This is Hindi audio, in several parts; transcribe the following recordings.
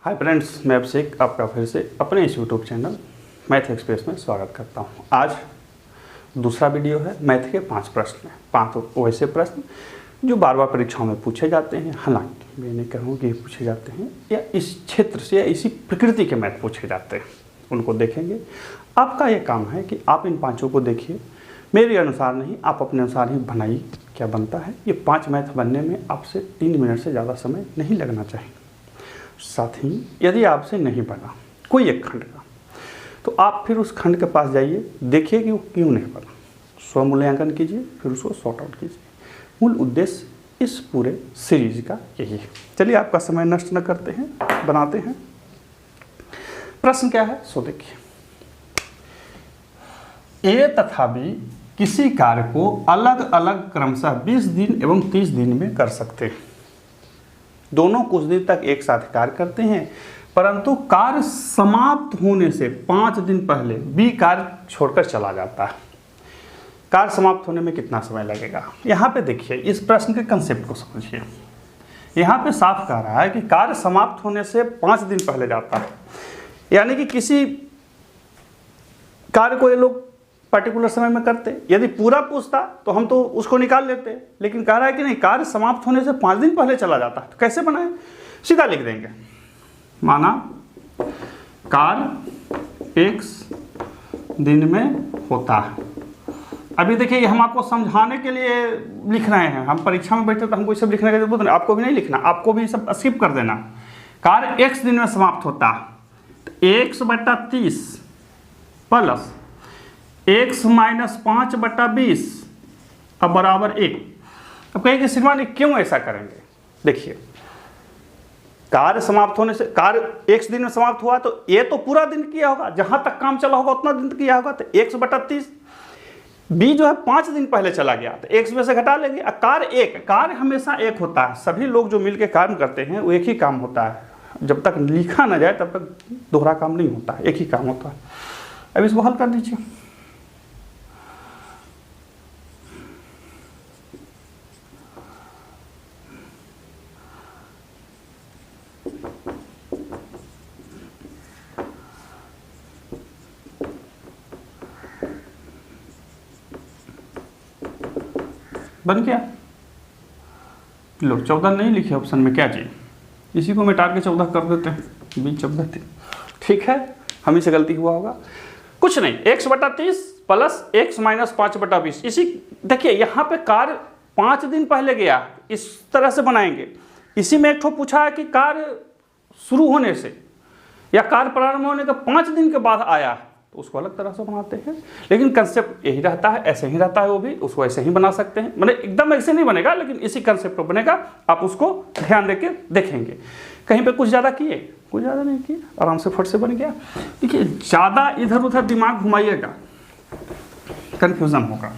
हाय फ्रेंड्स, मैं अभिषेक आपका फिर से अपने इस यूट्यूब चैनल मैथ एक्सप्रेस में स्वागत करता हूं। आज दूसरा वीडियो है मैथ के 5 प्रश्न में। 5 वैसे प्रश्न जो बार बार परीक्षाओं में पूछे जाते हैं। हालांकि मैं नहीं कहूँ कि पूछे जाते हैं या इस क्षेत्र से या इसी प्रकृति के मैथ पूछे जाते हैं, उनको देखेंगे। आपका ये काम है कि आप इन 5 को देखिए, मेरे अनुसार नहीं, आप अपने अनुसार ही बनाइए क्या बनता है। ये 5 मैथ बनने में आपसे 3 मिनट से ज़्यादा समय नहीं लगना चाहिए। साथ ही यदि आपसे नहीं बना कोई एक खंड का, तो आप फिर उस खंड के पास जाइए, देखिए कि वो क्यों नहीं बना, स्वमूल्यांकन कीजिए, फिर उसको सॉर्ट आउट कीजिए। मूल उद्देश्य इस पूरे सीरीज का यही है। चलिए आपका समय नष्ट न करते हैं, बनाते हैं। प्रश्न क्या है सो देखिए। ए तथा बी किसी कार्य को अलग अलग क्रमशः 20 दिन एवं 30 दिन में कर सकते हैं। दोनों कुछ दिन तक एक साथ कार्य करते हैं, परंतु कार्य समाप्त होने से 5 दिन पहले बी कार्य छोड़कर चला जाता है। कार्य समाप्त होने में कितना समय लगेगा? यहाँ पे देखिए, इस प्रश्न के कंसेप्ट को समझिए। यहाँ पे साफ कह रहा है कि कार्य समाप्त होने से 5 दिन पहले जाता है, यानी कि किसी कार्य को ये लोग पर्टिकुलर समय में करते। यदि पूरा पूछता तो हम तो उसको निकाल लेते, लेकिन कह रहा है कि नहीं, कार्य समाप्त होने से 5 दिन पहले चला जाता है। तो कैसे बनाए? सीधा लिख देंगे। माना कार्य x दिन में होता है। अभी देखिए, ये हम आपको समझाने के लिए लिख रहे हैं। हम परीक्षा में बैठे तो हमको सब लिखने का जरूरत नहीं, आपको भी नहीं लिखना, आपको भी सब स्किप कर देना। कार्य x दिन में समाप्त होता है, तो x/30 प्लस x - 5/20 अब बराबर 1। अब कहेंगे श्रीमान ये क्यों ऐसा करेंगे? देखिए, कार्य समाप्त होने से, कार्य x दिन में समाप्त हुआ तो ये तो पूरा दिन किया होगा, जहां तक काम चला होगा उतना दिन किया होगा, तो x/30। b जो है 5 दिन पहले चला गया, तो x में से घटा लेंगे। कार्य हमेशा एक होता है। सभी लोग जो मिलकर कार्य करते हैं वो एक ही काम होता है। जब तक लिखा ना जाए तब तक दोहरा काम नहीं होता है, एक ही काम होता है। अब इसको हल कर दीजिए। बन गया। लो, 14 नहीं लिखे ऑप्शन में, क्या चाहिए? इसी को मिटा के 14 कर देते हैं। 20 14 थे, ठीक है, हम ही से गलती हुआ होगा। कुछ नहीं, x/30 प्लस x - 5/20। इसी देखिए, यहाँ पे कार्य 5 दिन पहले गया, इस तरह से बनाएंगे। इसी में एक ठो पूछा है कि कार्य शुरू होने से या कार्य प्रारंभ होने के 5 दिन के बाद आया है, तो उसको अलग तरह से बनाते हैं। लेकिन कंसेप्ट यही रहता है, ऐसे ही रहता है। वो भी उसको ऐसे ही बना सकते हैं, मतलब एकदम ऐसे नहीं बनेगा, लेकिन इसी कंसेप्ट पर बनेगा। आप उसको ध्यान देके देखेंगे। कहीं पे कुछ ज़्यादा किए, कुछ ज़्यादा नहीं किए, आराम से फट से बन गया। देखिए, ज़्यादा इधर उधर दिमाग घुमाइएगा, कन्फ्यूज़न होगा।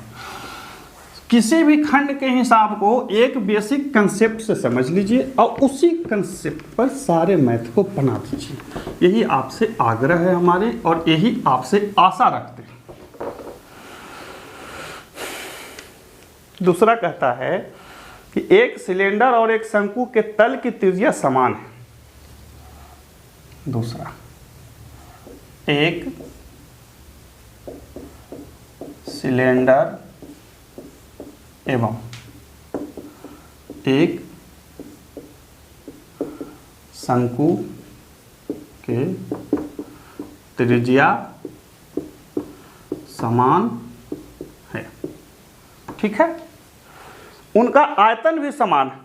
किसी भी खंड के हिसाब को एक बेसिक कंसेप्ट से समझ लीजिए और उसी कंसेप्ट पर सारे मैथ को बना दीजिए। यही आपसे आग्रह है हमारे, और यही आपसे आशा रखते हैं। दूसरा कहता है कि एक सिलेंडर और एक शंकु के तल की त्रिज्या समान है। दूसरा, एक सिलेंडर एवं एक शंकु के त्रिज्या समान है, ठीक है। उनका आयतन भी समान है,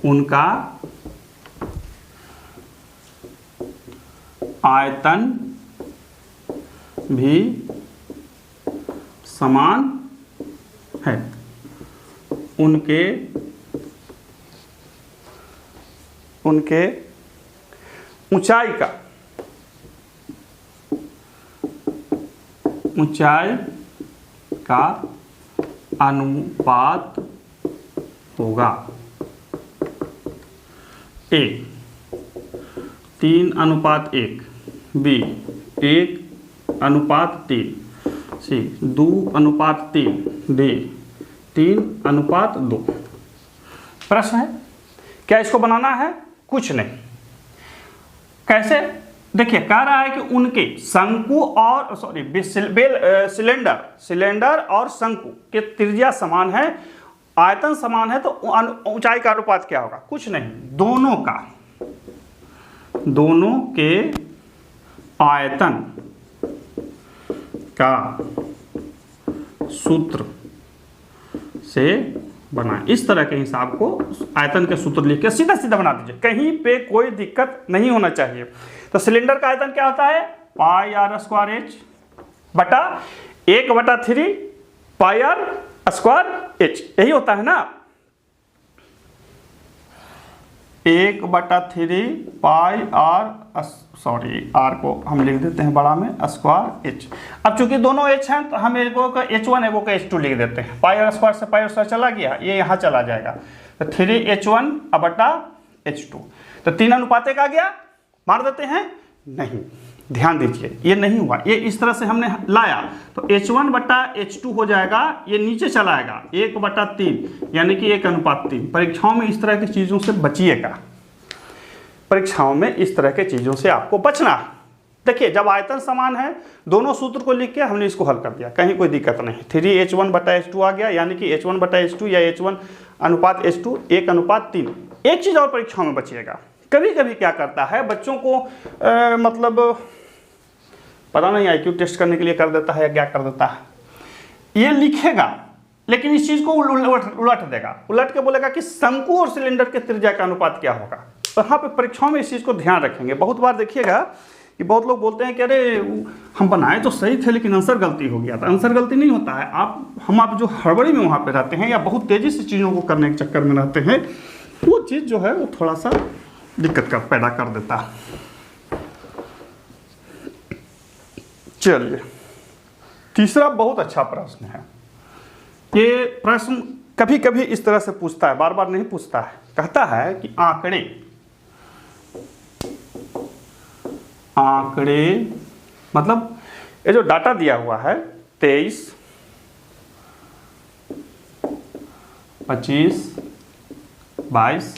उनका आयतन भी समान है। उनके ऊंचाई का अनुपात होगा। ए 3:1, बी 1:3, सी 2:3, डी 3:2। प्रश्न है क्या इसको बनाना है? कुछ नहीं। कैसे? देखिए कह रहा है कि उनके शंकु और सिलेंडर और शंकु के त्रिज्या समान है, आयतन समान है, तो ऊंचाई का अनुपात क्या होगा? कुछ नहीं, दोनों के आयतन का सूत्र से बना। इस तरह के हिसाब को आयतन के सूत्र लिख के सीधा सीधा बना दीजिए, कहीं पे कोई दिक्कत नहीं होना चाहिए। तो सिलेंडर का आयतन क्या होता है? पाई आर स्क्वायर एच बटा 1/3 पाई आर स्क्वायर एच, यही होता है ना, 1/3 पाई आर, आर को हम लिख देते हैं बड़ा में, स्क्वायर एच। अब चूंकि दोनों एच हैं तो हम एगो का H1 एगो का H2 लिख देते हैं। पाई आर स्क्वायर से पाई आर स्क्वायर चला गया, ये यहाँ चला जाएगा, तो 3H1 बटा H2, तो 3 अनुपात 1 आ गया। मार देते हैं? नहीं, ध्यान दीजिए ये नहीं हुआ, ये इस तरह से हमने लाया तो H1 बटा H2 हो जाएगा, ये नीचे चला आएगा 1/3, यानी कि 1:3। परीक्षाओं में इस तरह की चीज़ों से बचिएगा, परीक्षाओं में इस तरह के चीज़ों से आपको बचना। देखिए जब आयतन समान है, दोनों सूत्र को लिख के हमने इसको हल कर दिया, कहीं कोई दिक्कत नहीं। 3H1 बटा H2 आ गया, यानी कि H1 बटा H2 या H1 अनुपात H2 1:3। एक चीज़ और परीक्षाओं में बचिएगा, कभी कभी क्या करता है बच्चों को मतलब पता नहीं IQ टेस्ट करने के लिए कर देता है या क्या कर देता है, ये लिखेगा लेकिन इस चीज़ को उलट देगा, उलट के बोलेगा कि शंकु और सिलेंडर के त्रिज्या का अनुपात क्या होगा। तो यहाँ पे परीक्षाओं में इस चीज़ को ध्यान रखेंगे। बहुत बार देखिएगा कि बहुत लोग बोलते हैं कि अरे हम बनाए तो सही थे लेकिन आंसर गलती हो गया था। आंसर गलती नहीं होता है, आप जो हड़बड़ी में वहाँ पे रहते हैं या बहुत तेज़ी से चीज़ों को करने के चक्कर में रहते हैं, वो चीज़ जो है वो थोड़ा सा दिक्कत का पैदा कर देता है। चलिए तीसरा बहुत अच्छा प्रश्न है। ये प्रश्न कभी कभी इस तरह से पूछता है, बार बार नहीं पूछता है। कहता है कि आंकड़े मतलब ये जो डाटा दिया हुआ है 23, 25, 22,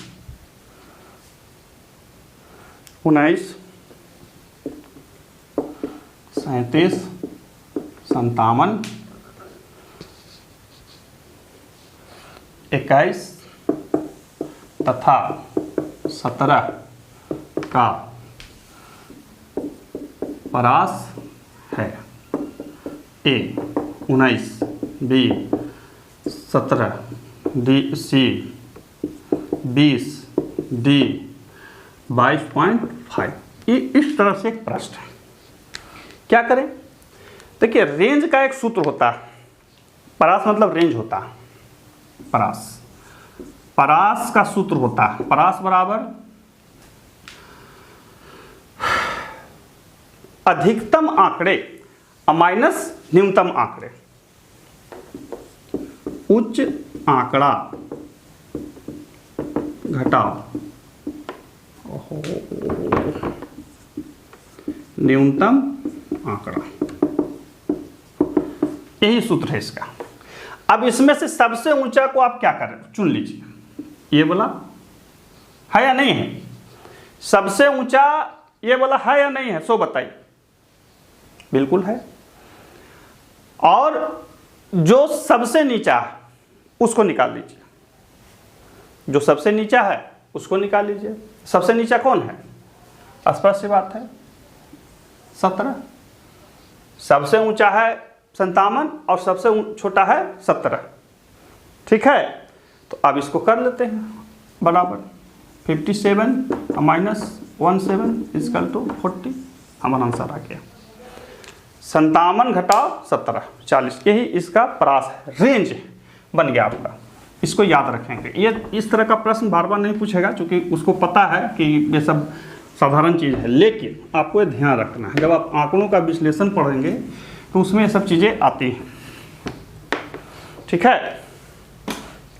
19, 37, 57, 21 तथा 17 का परास है। A 19, B 17, C 20, D 22.5। ये इस तरह से एक प्रश्न है। क्या करें? देखिए रेंज का एक सूत्र होता है, परास मतलब रेंज होता है, परास का सूत्र होता है, परास बराबर अधिकतम आंकड़े माइनस न्यूनतम आंकड़े। उच्च आंकड़ा घटाओ न्यूनतम आंकड़ा, यही सूत्र है इसका। अब इसमें से सबसे ऊंचा को आप क्या करें? चुन लीजिए, ये बोला है या नहीं है? सबसे ऊंचा ये बोला है या नहीं है? सो बताइए। बिल्कुल है। और जो सबसे नीचा है उसको निकाल लीजिए, जो सबसे नीचा है उसको निकाल लीजिए। सबसे नीचा कौन है? स्पष्ट सी बात है 17। सबसे ऊंचा है 57 और सबसे छोटा है 17। ठीक है, तो अब इसको कर लेते हैं बराबर 57 माइनस 17 इक्वल टू 40। हमारा आंसर आ गया 57 घटाओ 17 40। यही इसका परास है, रेंज बन गया आपका। इसको याद रखेंगे। ये इस तरह का प्रश्न बार बार नहीं पूछेगा क्योंकि उसको पता है कि ये सब साधारण चीज़ है, लेकिन आपको ये ध्यान रखना है जब आप आंकड़ों का विश्लेषण पढ़ेंगे तो उसमें ये सब चीज़ें आती हैं। ठीक है,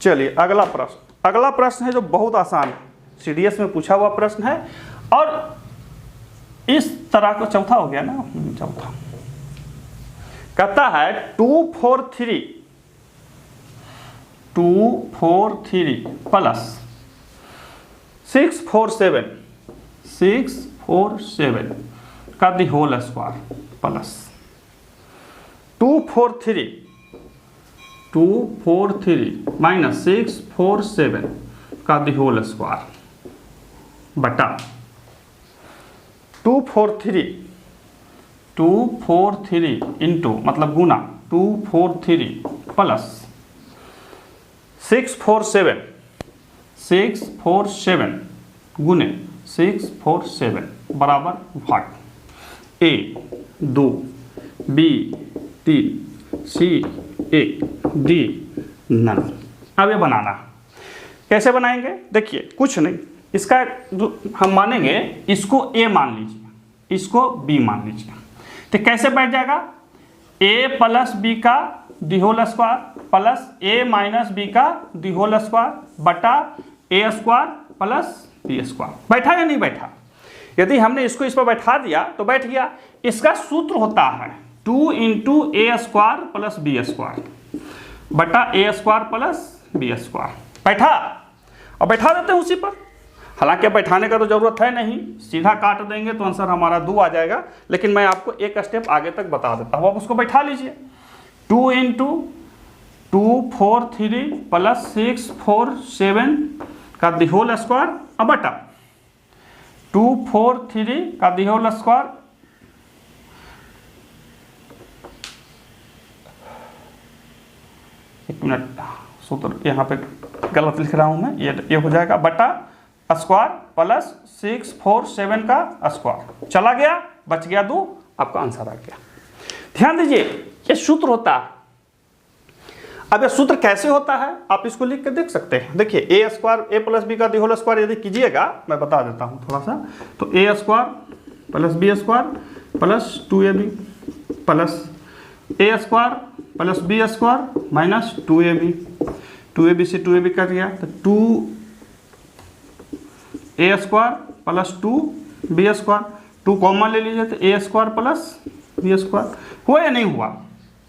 चलिए अगला प्रश्न। अगला प्रश्न है जो बहुत आसान है, CDS में पूछा हुआ प्रश्न है और इस तरह का चौथा हो गया ना, चौथा कहता है 243 प्लस 647 का the whole square plus 243 minus 647 का दी होल स्क्वायर बटा 243 इंटू मतलब गुना 243 प्लस 647 गुने 647 बराबर भाग A 2 B 3 C 1 D none. अब ये बनाना कैसे बनाएंगे, देखिए कुछ नहीं, इसका हम मानेंगे इसको A मान लीजिए, इसको B मान लीजिए, तो कैसे बैठ जाएगा A प्लस B का the whole square plus A minus B का दी होल स्क्वायर बटा A square plus B square. बैठा या नहीं बैठा? यदि हमने इसको इस पर बैठा दिया तो बैठ गया। इसका सूत्र होता है 2 into A square plus B square बटा A square plus B square. बैठा? और बैठा देते हैं उसी पर। हालांकि बैठाने का तो जरूरत है नहीं, सीधा काट देंगे तो आंसर हमारा 2 आ जाएगा, लेकिन मैं आपको एक स्टेप आगे तक बता देता हूँ। अब उसको बैठा लीजिए। 2 इंटू 243 प्लस 647 का दी होल स्क्वायर अब बटा 243 का दी होल स्क्वायर एक मिनट, सूत्र यहाँ पे गलत लिख रहा हूँ मैं, ये हो जाएगा बटा स्क्वायर प्लस 647 का स्क्वायर। चला गया, बच गया 2, आपका आंसर आ गया। ध्यान दीजिए ये सूत्र होता है। अब ये सूत्र कैसे होता है आप इसको लिख के देख सकते हैं। देखिए ए स्क्वायर ए प्लस बी का दी होल स्क्वायर यदि कीजिएगा, मैं बता देता हूँ थोड़ा सा, तो a square plus b square plus 2ab plus a square plus b square minus 2ab से 2ab कट गया तो 2a square plus 2b square, 2 common ले लीजिए तो a square plus b square. हुआ या नहीं हुआ?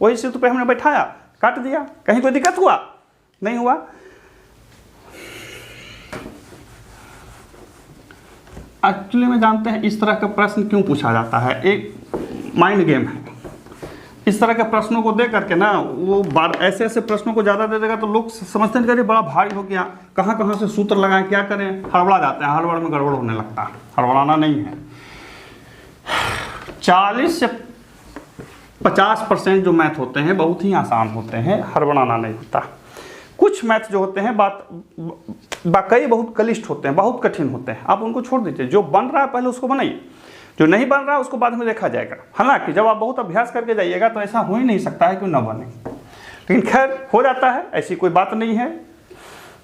वही सूत्र पे हमने बैठाया, काट दिया। कहीं कोई दिक्कत हुआ? नहीं हुआ। एक्चुअली में जानते हैं इस तरह का प्रश्न क्यों पूछा जाता है, एक माइंड गेम है। इस तरह के प्रश्नों को दे करके ना वो बार ऐसे ऐसे प्रश्नों को ज़्यादा दे देगा तो लोग समझते हैं कि बड़ा भारी हो गया, कहाँ कहाँ से सूत्र लगाएं, क्या करें, हड़बड़ा जाते हैं। हड़बड़ में गड़बड़ होने लगता है, हड़बड़ाना नहीं है। 40 से 50% जो मैथ होते हैं बहुत ही आसान होते हैं, हड़बड़ाना नहीं होता। कुछ मैथ जो होते हैं वाकई बहुत क्लिष्ट होते हैं, बहुत कठिन होते हैं, आप उनको छोड़ दीजिए। जो बन रहा है पहले उसको बनाइए, जो नहीं बन रहा है उसको बाद में देखा जाएगा। हालांकि जब आप बहुत अभ्यास करके जाइएगा तो ऐसा हो ही नहीं सकता है कि न बने, लेकिन खैर हो जाता है, ऐसी कोई बात नहीं है।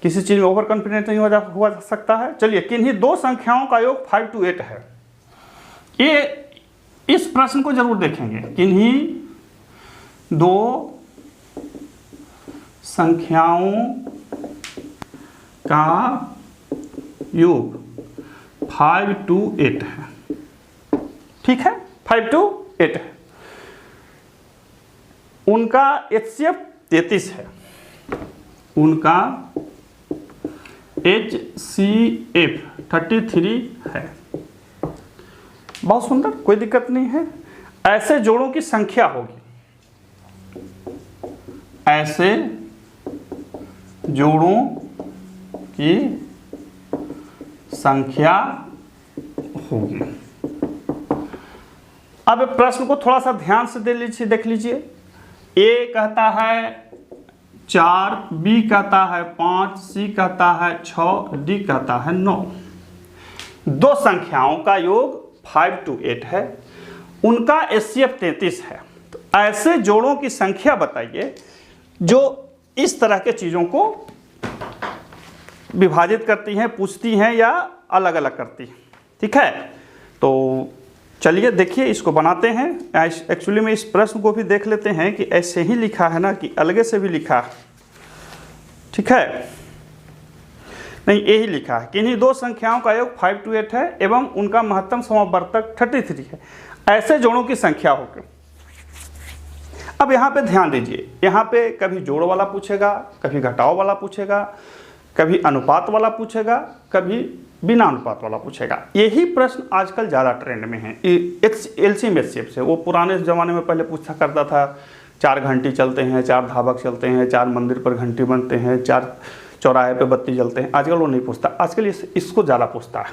किसी चीज़ में ओवर कॉन्फिडेंट नहीं हुआ सकता है। चलिए, किन्हीं 2 संख्याओं का योग 5 to 8 है। ये इस प्रश्न को जरूर देखेंगे। किन्हीं 2 संख्याओं का योग 5 to 8 है, ठीक है, 5 to 8 है। उनका HCF 33 है, उनका HCF 33 है। बहुत सुंदर, कोई दिक्कत नहीं है। ऐसे जोड़ों की संख्या होगी, ऐसे जोड़ों की संख्या होगी। अब प्रश्न को थोड़ा सा ध्यान से देख लीजिए। ए कहता है 4, बी कहता है 5, सी कहता है 6, डी कहता है 9। 2 संख्याओं का योग 5 to 8 है, उनका HCF 33 है। तो ऐसे जोड़ों की संख्या बताइए जो इस तरह के चीज़ों को विभाजित करती हैं, पूछती हैं या अलग अलग करती हैं, ठीक है। तो चलिए देखिए, इसको बनाते हैं। एक्चुअली में इस प्रश्न को भी देख लेते हैं कि ऐसे ही लिखा है ना कि अलगे से भी लिखा है, ठीक है। नहीं, यही लिखा है। किन्हीं 2 संख्याओं का योग 5 to 8 है एवं उनका महत्तम समवर्तक 33 है। ऐसे जोड़ों की संख्या होगी। अब यहाँ पे ध्यान दीजिए, यहाँ पे कभी जोड़ वाला पूछेगा, कभी घटाव वाला पूछेगा, कभी अनुपात वाला पूछेगा, कभी बिना अनुपात वाला पूछेगा। यही प्रश्न आजकल ज़्यादा ट्रेंड में है एलसीएम एचसीएफ से। वो पुराने ज़माने में पहले पूछा करता था 4 घंटी चलते हैं, 4 धावक चलते हैं, 4 मंदिर पर घंटी बनते हैं, 4 चौराहे पे बत्ती जलते हैं। आजकल वो नहीं पूछता, आजकल इसको ज़्यादा पूछता है।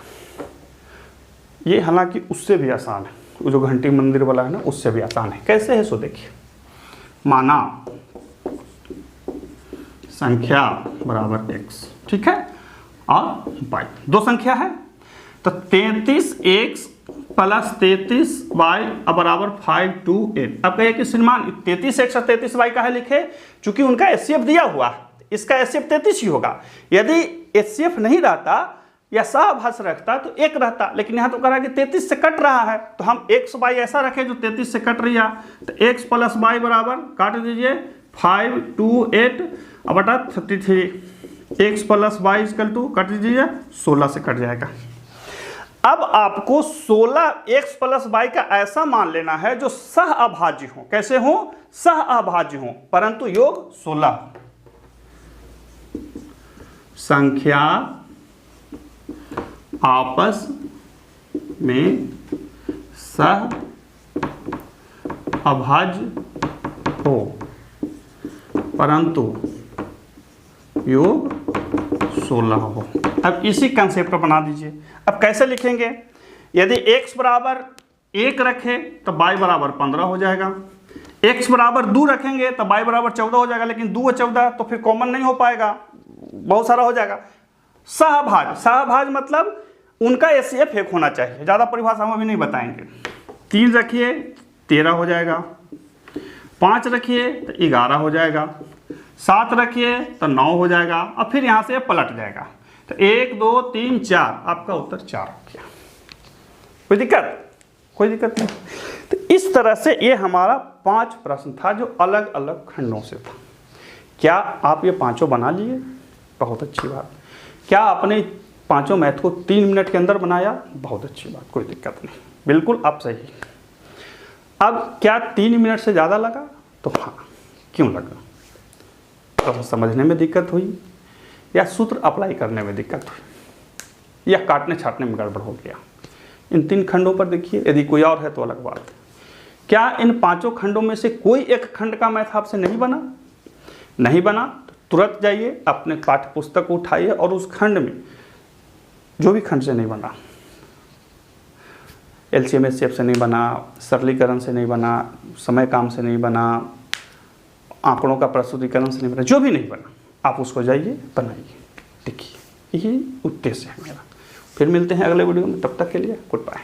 ये हालांकि उससे भी आसान है, वो जो घंटी मंदिर वाला है ना, उससे भी आसान है। कैसे है सो देखिए, माना संख्या बराबर x, ठीक है, और y, 2 संख्या है, तो 33x प्लस 33y बराबर 528। अब कहिए कि श्रीमान 33x और 33y का है लिखे, चूंकि उनका एचसीएफ दिया हुआ है, इसका एचसीएफ 33 ही होगा। यदि एचसीएफ नहीं रहता या सहभाज्य रखता तो 1 रहता, लेकिन यहाँ तो कह रहा है कि 33 से कट रहा है, तो हम x y ऐसा रखें जो 33 से कट रही है, तो x प्लस y बराबर काट दीजिए 528 बटा 33, x plus y equal to काट दीजिए 16 से कट जाएगा। अब आपको 16x प्लस y का ऐसा मान लेना है जो सह अभाज्य हो। कैसे हो? सह अभाज्य हो, परंतु योग 16। संख्या आपस में सह अभाज्य हो, परंतु योग 16 हो। अब इसी कंसेप्ट को बना दीजिए। अब कैसे लिखेंगे? यदि x बराबर 1 रखे तो y बराबर 15 हो जाएगा, x बराबर 2 रखेंगे तो y बराबर 14 हो जाएगा, लेकिन 2 और 14 तो फिर कॉमन नहीं हो पाएगा, बहुत सारा हो जाएगा। सहभाज्य, सहभाज्य मतलब उनका एचसीएफ 1 होना चाहिए, ज़्यादा परिभाषा हम अभी नहीं बताएंगे। 3 रखिए 13 हो जाएगा, 5 रखिए तो 11 हो जाएगा, 7 रखिए तो 9 हो जाएगा, और फिर यहाँ से पलट जाएगा, तो 1 2 3 4, आपका उत्तर 4 हो गया। कोई दिक्कत? कोई दिक्कत नहीं। तो इस तरह से ये हमारा 5 प्रश्न था जो अलग अलग खंडों से था। क्या आप ये 5 बना लिए? बहुत अच्छी बात। क्या आपने 5 मैथ को 3 मिनट के अंदर बनाया? बहुत अच्छी बात, कोई दिक्कत नहीं, बिल्कुल आप सही। अब क्या 3 मिनट से ज़्यादा लगा? तो हाँ, क्यों लगा? तो समझने में दिक्कत हुई, या सूत्र अप्लाई करने में दिक्कत हुई, या काटने छाटने में गड़बड़ हो गया? इन 3 खंडों पर देखिए, यदि कोई और है तो अलग बात है। क्या इन 5 खंडों में से कोई एक खंड का मैथ आपसे नहीं बना? नहीं बना तो तुरंत जाइए अपने पाठ्य पुस्तक को उठाइए और उस खंड में जो भी खंड से नहीं बना, एलसीएम एचसीएफ से नहीं बना, सरलीकरण से नहीं बना, समय काम से नहीं बना, आंकड़ों का प्रस्तुतिकरण से नहीं बना, जो भी नहीं बना आप उसको जाइए बनाइए। देखिए यही उद्देश्य है मेरा। फिर मिलते हैं अगले वीडियो में, तब तक के लिए गुड बाय।